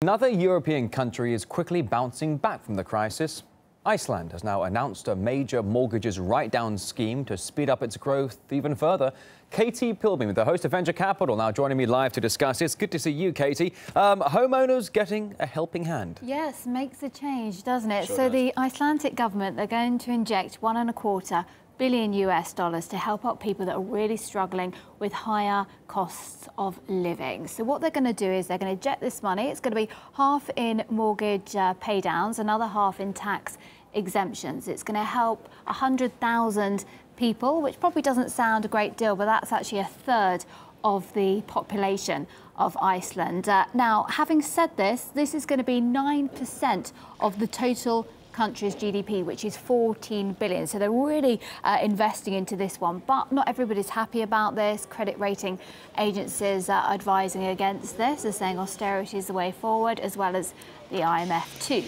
Another European country is quickly bouncing back from the crisis. Iceland has now announced a major mortgages write-down scheme to speed up its growth even further. Katie Pilbeam, the host of Venture Capital, now joining me live to discuss this. Good to see you, Katie. Homeowners getting a helping hand. Yes, makes a change, doesn't it? Sure so does. The Icelandic government, they're going to inject $1.25 billion to help out people that are really struggling with higher costs of living. So what they're going to do is they're going to inject this money. It's going to be half in mortgage pay downs, another half in tax exemptions. It's going to help 100,000 people, which probably doesn't sound a great deal, but that's actually a third of the population of Iceland. Now, having said this, this is going to be 9% of the total country's GDP, which is 14 billion. So they're really investing into this one. But not everybody's happy about this. Credit rating agencies are advising against this. They're saying austerity is the way forward, as well as the IMF too.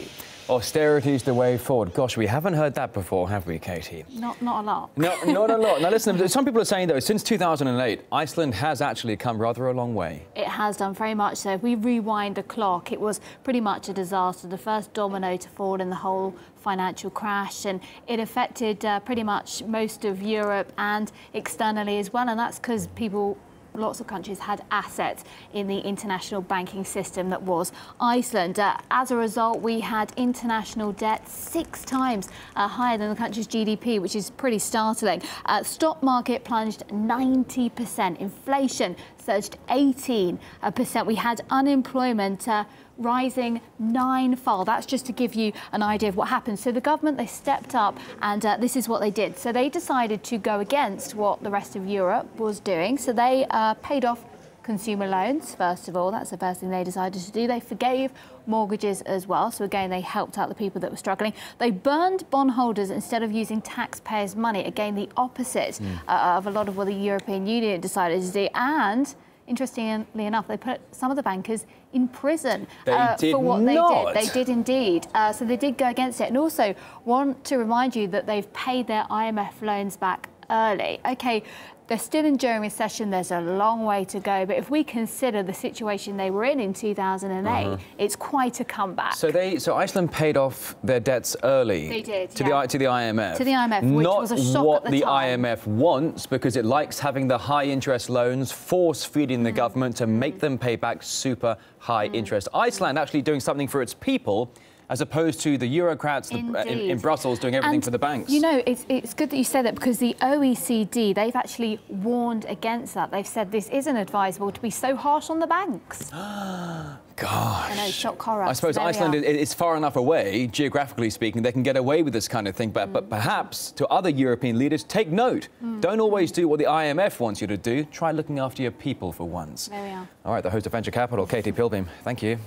Austerity is the way forward. Gosh, we haven't heard that before, have we, Katie? Not a lot. No, not a lot. Now, listen, some people are saying, though, since 2008, Iceland has actually come rather a long way. It has done, very much so. If we rewind the clock, it was pretty much a disaster, the first domino to fall in the whole financial crash, and it affected pretty much most of Europe and externally as well, and that's because lots of countries had assets in the international banking system that was Iceland. As a result, we had international debt 6 times higher than the country's GDP, which is pretty startling. Stock market plunged 90%. Inflation surged 18%. We had unemployment rising 9-fold. That's just to give you an idea of what happened. So the government, they stepped up, and this is what they did. So they decided to go against what the rest of Europe was doing. So they paid off consumer loans, first of all. That's the first thing they decided to do. They forgave mortgages as well. So again, they helped out the people that were struggling. They burned bondholders instead of using taxpayers' money. Again, the opposite of a lot of what the European Union decided to do. And interestingly enough, they put some of the bankers in prison for what they did. They did indeed. So they did go against it. And also want to remind you that they've paid their IMF loans back early. Okay, they're still enduring recession. There's a long way to go. But if we consider the situation they were in 2008, it's quite a comeback. So Iceland paid off their debts early. They did, to the IMF. To the IMF, which was a shock at the time. Not what the IMF wants, because it likes having the high interest loans, force-feeding the government to make them pay back super high interest. Iceland actually doing something for its people, as opposed to the Eurocrats in Brussels doing everything for the banks. You know, it's good that you say that, because the OECD, they've actually warned against that. They've said this isn't advisable to be so harsh on the banks. Gosh. I know, shock horror. I suppose Iceland is far enough away, geographically speaking, they can get away with this kind of thing. But perhaps to other European leaders, take note. Don't always do what the IMF wants you to do. Try looking after your people for once. There we are. All right, the host of Venture Capital, Katie Pilbeam. Thank you.